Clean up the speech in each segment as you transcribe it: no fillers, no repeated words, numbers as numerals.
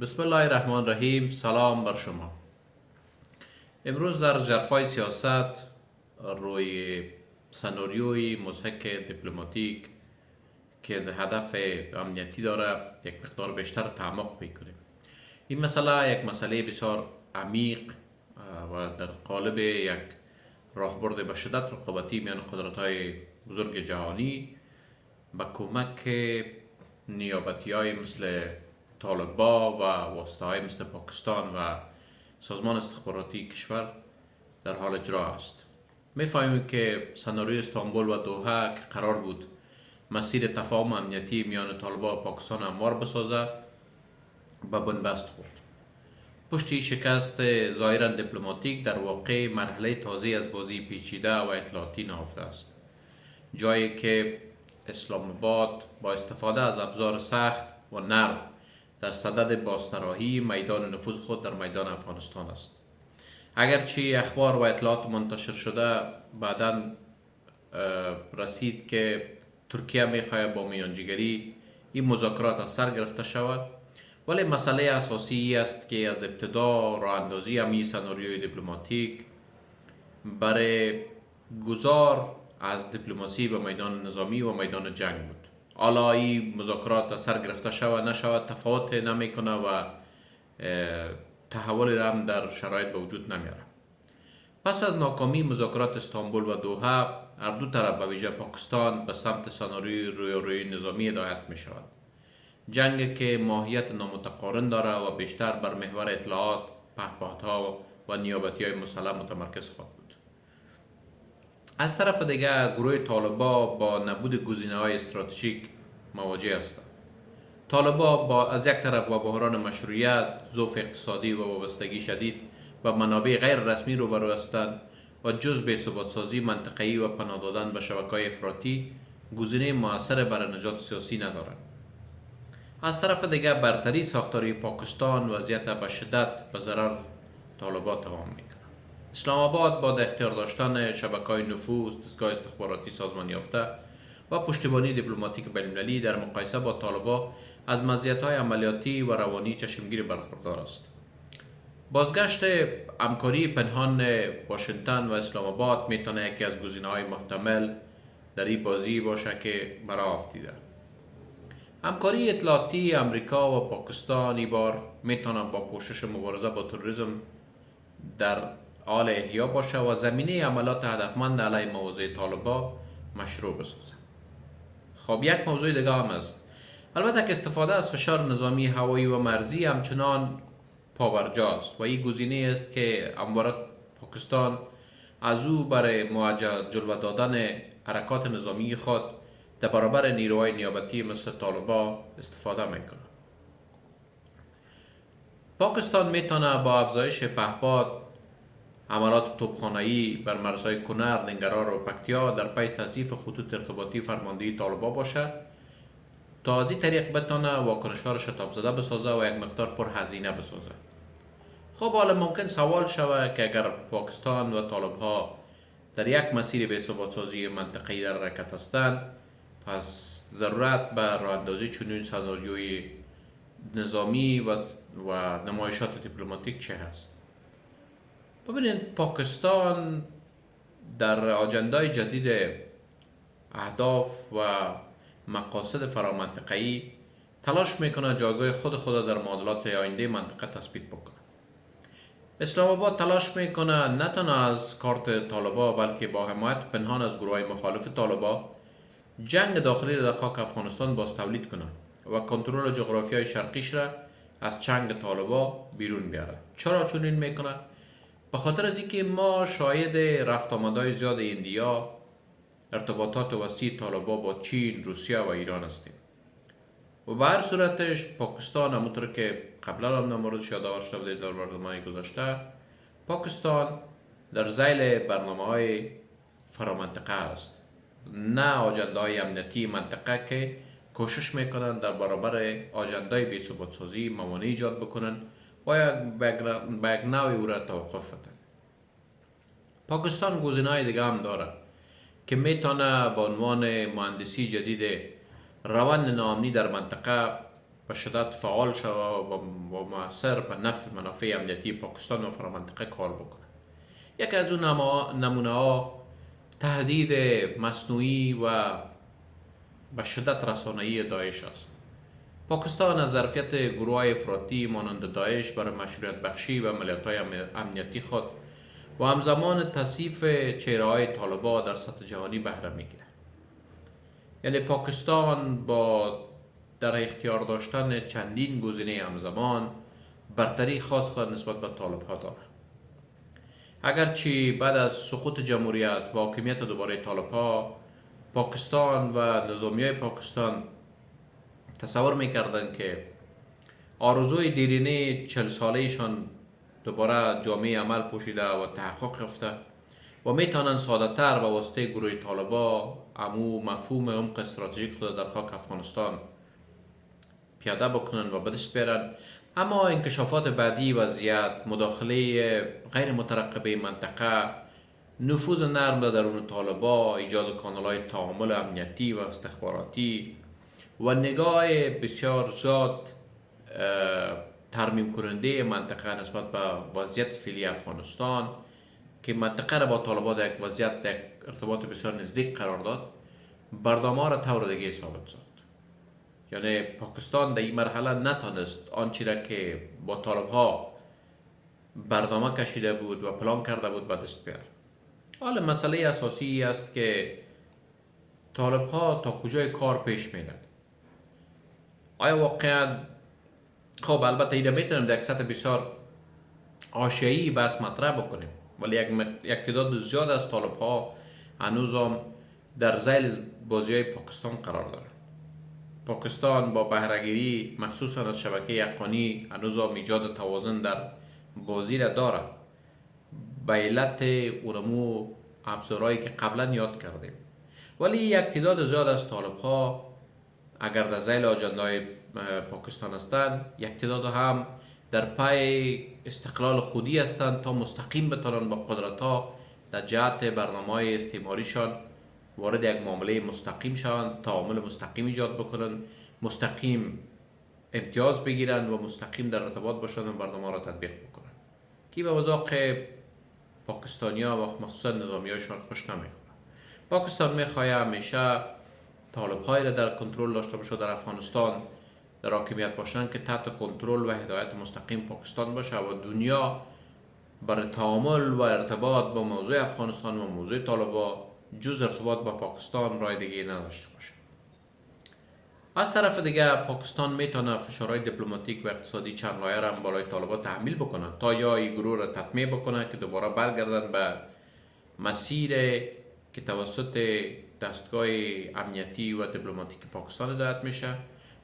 بسم الله الرحمن الرحیم. سلام بر شما. امروز در جرفای سیاست روی سناریوی مسحک دیپلماتیک که هدف امنیتی داره یک مقدار بیشتر تعمق میکنیم. این مسئله یک مسئله بسیار عمیق و در قالب یک راهبرد به شدت رقابتی میان قدرت‌های بزرگ جهانی به کمک نیابتی های مثل طالبا و واسطه های مثل پاکستان و سازمان استخباراتی کشور در حال اجرا است. می‌فهمیم که سناریوی استانبول و دوحه که قرار بود مسیر تفاهم امنیتی میان طالبا و پاکستان هموار بسازه به بنبست خورد. پشت شکست ظاهرا دیپلماتیک در واقع مرحله تازه از بازی پیچیده و اطلاعاتی نهفته است، جایی که اسلام آباد با استفاده از ابزار سخت و نرم در صدد بازطراحی میدان نفوذ خود در میدان افغانستان است. اگرچه اخبار و اطلاعات منتشر شده بعداً رسید که ترکیه میخواهد با میانجیگری این مذاکرات از سر گرفته شود، ولی مسئله اساسی است که از ابتدا راه اندازی همین سناریوی دیپلماتیک برای گذار از دیپلماسی به میدان نظامی و میدان جنگ بود. حالا این مذاکرات از سر گرفته شود نشود تفاوت نمیکنه و تحول هم در شرایط به وجود نمیاره. پس از ناکامی مذاکرات استانبول و دوحه، هر دو طرف به ویژه پاکستان به سمت سناریوی روی نظامی هدایت می شود. جنگ که ماهیت نامتقارن داره و بیشتر بر محور اطلاعات، پهپادها و نیابتی های مسلح متمرکز خواهد بود. از طرف دیگر گروه طالبا با نبود گزینه‌های استراتژیک مواجه هستند. طالبا از یک طرف با بحران مشروعیت، ضعف اقتصادی و وابستگی شدید به منابع غیر رسمی روبرو هستند و جز به ثبات‌سازی منطقه‌ای و پناه دادن به شبکه‌های افراطی گزینه موثر برای نجات سیاسی ندارند. از طرف دیگر برتری ساختاری پاکستان وضعیت به شدت به ضرر طالبا تمام می‌کند. اسلام آباد با در اختیار داشتن شبکه‌های نفوذ، دستگاه استخباراتی سازمان یافته و پشتیبانی دیپلماتیک بین‌المللی در مقایسه با طالبا از مزیت‌های عملیاتی و روانی چشمگیر برخوردار است. بازگشت همکاری پنهان واشنگتن و اسلام آباد میتونه یکی از گزینه‌های محتمل در این بازی باشه که برای افتیده. همکاری اطلاعاتی امریکا و پاکستان این بار میتونه با کوشش مبارزه با تروریسم در حال احیا باشه و زمینه عملات هدفمند علیه مواضع طالبا مشروع بسازه. خب یک موضوع دیگه هم است. البته که استفاده از فشار نظامی هوایی و مرزی همچنان پابرجاست و این گزینه است که همواره پاکستان از او برای مواجه جلوه دادن حرکات نظامی خود در برابر نیروهای نیابتی مثل طالبا استفاده میکنه. پاکستان میتونه با افزایش پهپاد، حملات توپخانه‌ای بر مرزهای کنر، ننگرهار و پکتیا در پی تضعیف خطوط ارتباطی فرماندهی طالبا باشه تا از این طریق بتونه واکنش‌ها را شتاب زده بسازه و یک مقدار پرهزینه بسازه. خب حالا ممکن سوال شود که اگر پاکستان و طالبها در یک مسیر به ثبات‌سازی منطقه‌ای در حرکت هستند، پس ضرورت به راه اندازی چنین سناریوی نظامی و نمایشات دیپلماتیک چه هست؟ ببینید، پاکستان در آجندای جدید اهداف و مقاصد فرامنطقه‌ای تلاش میکنه جایگاه خود در معادلات آینده منطقه تثبیت بکنه. اسلام آباد تلاش میکنه نه تنها از کارت طالبا بلکه با حمایت پنهان از گروه‌های مخالف طالبا جنگ داخلی در خاک افغانستان باز تولید کنه و کنترل جغرافیای شرقیش را از چنگ طالبا بیرون بیاره. چرا چنین میکنه؟ به خاطر از اینکه ما شاهد رفت آمدهای زیاد ایندیا، ارتباطات وسیع طالبا با چین، روسیه و ایران هستیم. و به هر صورتش پاکستان همونطور که قبلا هم نموردش یادآور شده بودید در برنامه‌های گذشته، پاکستان در ذیل برنامه‌های فرامنطقه است، نه آجنده‌های امنیتی منطقه که کوشش میکنن در برابر آجندهای بی‌ثبات سازی موانع ایجاد بکنن و به یک نوعی او را توقف بدن. پاکستان گزینه‌های دیگه هم داره که میتونه به عنوان مهندسی جدید روند ناامنی در منطقه به شدت فعال شود و مؤثر به نفع منافع امنیتی پاکستان و فرامنطقه کار بکنه. یکی از اون نمونه ها تهدید مصنوعی و به شدت رسانه‌ای داعش است. پاکستان از ظرفیت گروه افراطی مانند داعش برای مشروعیت بخشی و عملیات‌های امنیتی خود و همزمان تصحیف چهره‌های طالبان در سطح جهانی بهره می‌گیرد. یعنی پاکستان با در اختیار داشتن چندین گزینه همزمان برتری خاص خود نسبت به طالب‌ها دارد. اگرچه بعد از سقوط جمهوریت و حاکمیت دوباره طالب‌ها، پاکستان و نظامیای پاکستان تصور میکردند که آرزوی دیرینه 40 سالهشان دوباره جامعه عمل پوشیده و تحقق یافته و میتونن ساده تر به واسطه گروه طالبا امو مفهوم عمق استراتژیک خود در خاک افغانستان پیاده بکنن و به دست بیارن. اما انکشافات بعدی وضعیت، مداخله غیر مترقبه منطقه، نفوذ نرم در درون طالبا، ایجاد کانال‌های تعامل امنیتی و استخباراتی و نگاه بسیار زیاد ترمیم کننده منطقه نسبت به وضعیت فعلی افغانستان که منطقه را با طالبان در یک وضعیت در ارتباط بسیار نزدیک قرار داد، برنامه را طور دیگه ثابت ساخت. یعنی پاکستان در این مرحله نتانست آنچه را که با طالبها برنامه کشیده بود و پلان کرده بود به دست بیاره. حالا مسئله اساسی است که طالبها تا کجای کار پیش میرن. آیا واقعا خب البته ایده میتونیم در یک سطح بسیار حاشیه‌ای بحث مطرح بکنیم، ولی یک تعداد زیاد از طالب‌ها هنوز هم در ذیل بازی‌های پاکستان قرار دارند. پاکستان با بهره‌گیری مخصوصا از شبکه یقانی هنوز هم ایجاد توازن در بازی را دارد به علت اونمو ابزارهایی که قبلا یاد کردیم. ولی یک تعداد زیاد از طالب‌ها اگر در ذیل آجندای پاکستان هستند، یک تعداد هم در پای استقلال خودی هستند تا مستقیم بتوانند با قدرت‌ها در جهت برنامه‌های استعماریشان وارد یک معامله مستقیم شوند، تعامل مستقیم ایجاد بکنند، مستقیم امتیاز بگیرند و مستقیم در ارتباط باشند و برنامه را تطبیق بکنند که به مذاق پاکستانی‌ها و مخصوصا نظامی‌هایشان خوش نمی‌خورد. پاکستان می‌خواهد همیشه طالب‌های را در کنترل داشته باشه در افغانستان، در حاکمیت باشند که تحت کنترل و هدایت مستقیم پاکستان باشه و دنیا برای تعامل و ارتباط با موضوع افغانستان و موضوع طالبا جز ارتباط با پاکستان راه دیگه نداشته باشه. از طرف دیگه پاکستان میتونه فشارهای دیپلماتیک و اقتصادی چند لایه را بالای طالبا تحمیل بکنه تا یا این گروه را تطمیع بکنه که دوباره برگردن به مسیر که توسط دستگاه امنیتی و دیپلماتیک پاکستان هدایت میشه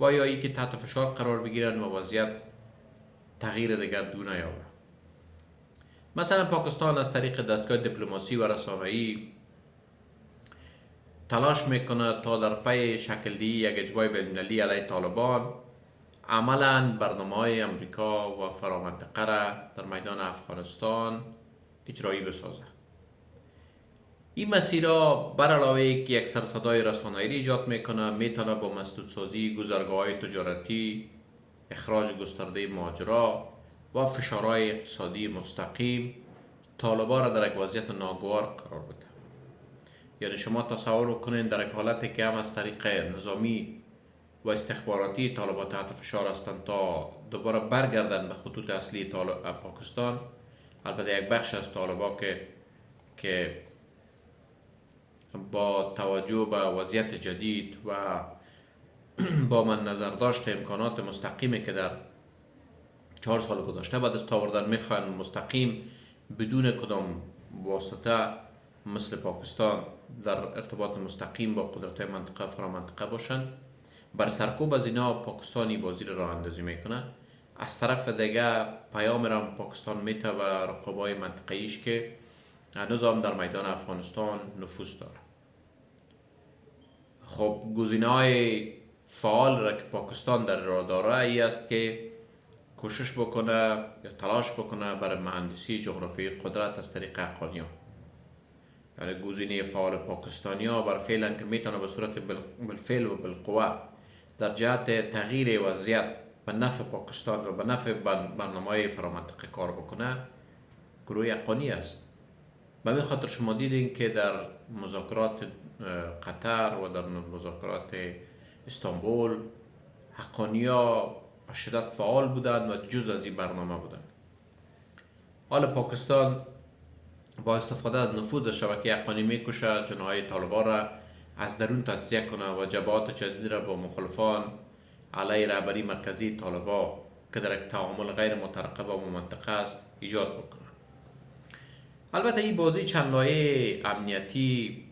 و یا ای که تحت فشار قرار بگیرن و وضعیت تغییر دیگر دو نیابه. مثلا پاکستان از طریق دستگاه دیپلماسی و رسانه‌ای تلاش میکنه تا در پی شکل‌دهی یک اجماع بین‌المللی علیه طالبان عملاً برنامه‌های امریکا و فرامنطقه را در میدان افغانستان اجرایی بسازه. این مسیرها بر علاوه که یک سرصدای رسانه‌ای ایجاد میکنه، میتونه با مسدودسازی گذرگاه‌های تجارتی، اخراج گسترده مهاجرا و فشارهای اقتصادی مستقیم طالبان را در یک وضعیت ناگوار قرار بده. یعنی شما تصور کنین در یک حالتی که هم از طریق نظامی و استخباراتی طالبان تحت فشار هستند تا دوباره برگردن به خطوط اصلی پاکستان. البته یک بخش از طالبان که با توجه به وضعیت جدید و با من نظر داشت امکانات مستقیمی که در 4 سال گذشته بعد از آوردن میخوان مستقیم بدون کدام واسطه مثل پاکستان در ارتباط مستقیم با قدرت منطقه فرامنطقه باشند. بر سرکوب از اینا پاکستانی بازی را راه اندازی میکنه. از طرف دیگه پیام را پاکستان میته و رقبای منطقه‌ایش که هنوز هم در میدان افغانستان نفوذ داره. خب گزینه‌های فعال را که پاکستان در راه داره ای است که کوشش بکنه یا تلاش بکنه برای مهندسی جغرافی قدرت از طریق حقانی‌ها. یعنی گزینه فعال پاکستانی ها بر فعلا که میتونه به صورت بالفعل و بالقوه در جهت تغییر وضعیت به نفع پاکستان و به نفع برنامه‌های فرامنطقه کار بکنه گروه یقانی است. به همین خاطر شما دیدین که در مذاکرات قطر و در مذاکرات استانبول حقانیا به شدت فعال بودند و جز از این برنامه بودند. حال پاکستان با استفاده از نفوذ شبکه حقانی میکشه جناهای طالبان را از درون تجزیه کنه و جبهات جدید را با مخالفان علیه رهبری مرکزی طالبان که در یک تعامل غیر مترقب با منطقه است ایجاد بکنه. البته این بازی چند لایه امنیتی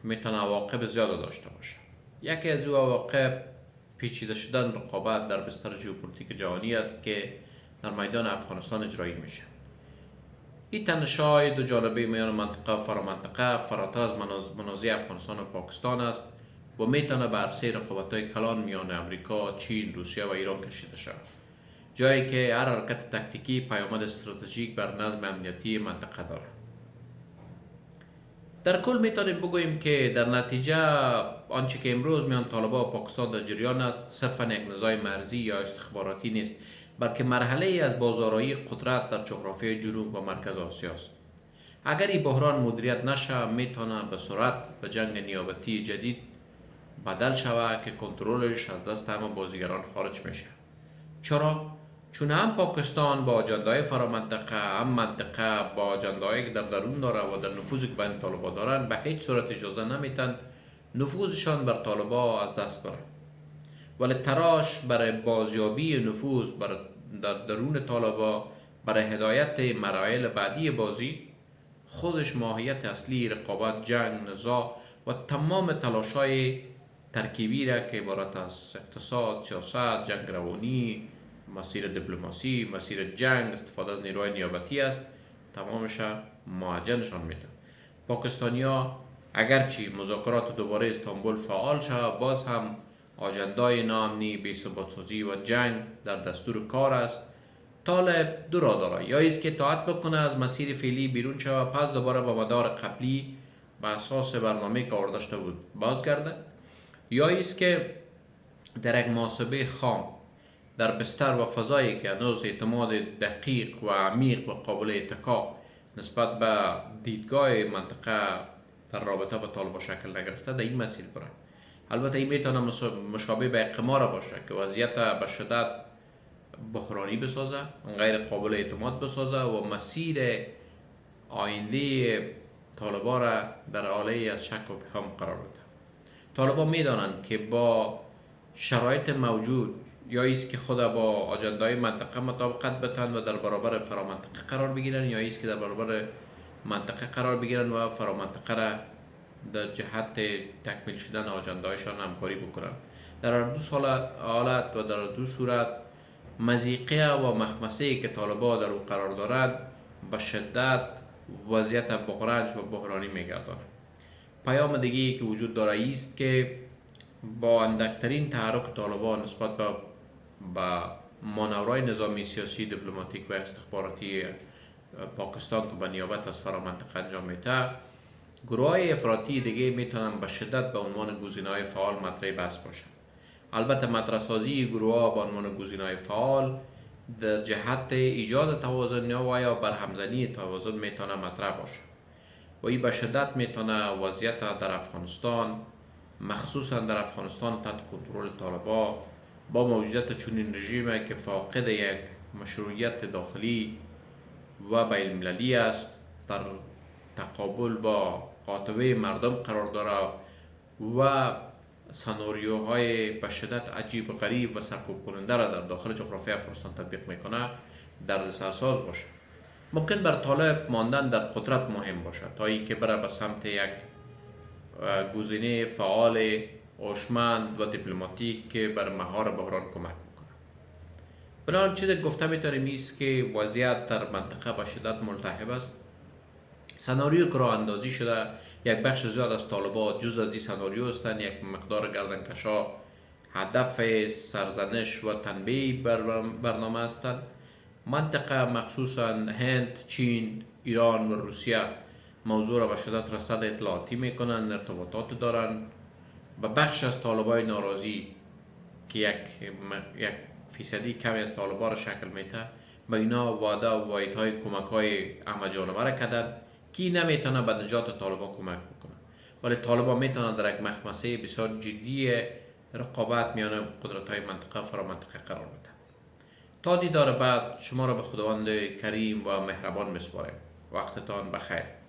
میتونه عواقب زیاد داشته باشه. یکی از او عواقب پیچیده شدن رقابت در بستر ژئوپلیتیک جهانی است که در میدان افغانستان اجرایی میشه. این تنش‌های دو جانبه میان منطقه و فرامنطقه فراتر از منازع افغانستان و پاکستان است و میتونه به عرصه رقابت‌های کلان میان امریکا، چین، روسیه و ایران کشیده شود. جایی که هر حرکت تکتیکی پیامد استراتژیک بر نظم امنیتی منطقه داره. در کل میتونیم بگوییم که در نتیجه آنچه که امروز میان طالبان و پاکستان در جریان است صرفاً یک نزاع مرزی یا استخباراتی نیست، بلکه مرحله ای از بازآرایی قدرت در جغرافیای جنوب و مرکز آسیا است. اگر این بحران مدیریت نشه میتونه به سرعت به جنگ نیابتی جدید بدل شود که کنترلش از دست همه بازیگران خارج میشه. چرا؟ چون هم پاکستان با اجندهای فرامنطقه هم منطقه با اجندهایی که در درون داره و در نفوذی که بین طالبان دارن به هیچ صورت اجازه نمیتن نفوذشان بر طالبان از دست بره. ولی تراش برای بازیابی نفوذ در درون طالبان برای هدایت مراحل بعدی بازی خودش ماهیت اصلی رقابت، جنگ، نزاع و تمام تلاش‌های ترکیبی را که عبارت از اقتصاد، سیاست، جنگ روانی، مسیر دیپلماسی، مسیر جنگ، استفاده از نیروهای نیابتی است، تمامش معجنشان میده. پاکستانیا اگرچه مذاکرات دوباره استانبول فعال شد باز هم آجندای ناامنی، بی‌ثبات‌سازی و جنگ در دستور کار است. طالب دو راه داره، یا است که اطاعت بکنه از مسیر فعلی بیرون شود پس دوباره به مدار قبلی به اساس برنامه که آورده بود بازگرده، یا است که در یک محاسبه خام در بستر و فضایی که هنوز اعتماد دقیق و عمیق و قابل اتکا نسبت به دیدگاه منطقه در رابطه با طالبان شکل نگرفته در این مسیر بره. البته این میتونه مشابه به قمار باشه که وضعیت به شدت بحرانی بسازه، غیر قابل اعتماد بسازه و مسیر آینده طالبان را در حاله از شک و ابهام قرار بده. طالبان میدانند که با شرایط موجود یا ایست که خود با آجندهای منطقه مطابقت بتن و در برابر فرامنطقه قرار بگیرن، یا ایست که در برابر منطقه قرار بگیرن و فرامنطقه را در جهت تکمیل شدن آجندهایشان همکاری بکنن. در هر دو حالت و در دو صورت مضیقه و مخمسه‌ای که طالبان در او قرار دارند به شدت وضعیت بغرنج و بحرانی میگرداند. پیام دیگه‌ای که وجود داره است که با اندکترین تحرک طالبان نسبت به مانورهای نظامی، سیاسی، دیپلماتیک و استخباراتی پاکستان که به نیابت از فرامنطقه انجام میده، گروه‌های افراطی دیگه میتونن به شدت به عنوان گزینه‌های فعال مطرح بحث باشن. البته مطرح سازی گروه‌ها به عنوان گزینه‌های فعال در جهت ایجاد توازن و یا برهمزنی توازن میتونه مطرح باشه و این به شدت میتونه وضعیت در افغانستان، مخصوصا در افغانستان تحت کنترل طالبان با موجودیت چنین رژیمی که فاقد یک مشروعیت داخلی و بین المللی است در تقابل با قاطبه مردم قرار داره و سناریوهای به شدت عجیب و غریب و سرکوب کننده را در داخل جغرافیای افغانستان تطبیق میکنه دردسرساز باشه. ممکن بر طالب ماندن در قدرت مهم باشد تا اینکه بره به سمت یک گزینه فعال، هوشمند و دیپلماتیک که بر مهار بحران کمک میکنه. بنابراین چیزی گفته میتونیم است که وضعیت در منطقه به شدت ملتهب است. سناریو که راه اندازی شده یک بخش زیاد از طالبان جز از این سناریو هستند، یک مقدار گردنکشا هدف سرزنش و تنبیه برنامه هستند. منطقه مخصوصا هند، چین، ایران و روسیه موضوع را به شدت رصد اطلاعاتی میکنند، ارتباطات دارند. به بخش از طالبای ناراضی که یک فیصدی کمی از طالبان را شکل میده، به اینا وعده و وعیدهای کمک های احمد جانور کردن کی نمیتونه به نجات طالبان کمک بکنه. ولی طالبان میتونن در یک مخمسه بسیار جدی رقابت میان قدرت های منطقه فرا منطقه قرار بده. تا دیدار بعد شما را به خداوند کریم و مهربان میسپاریم. وقتتان بخیر.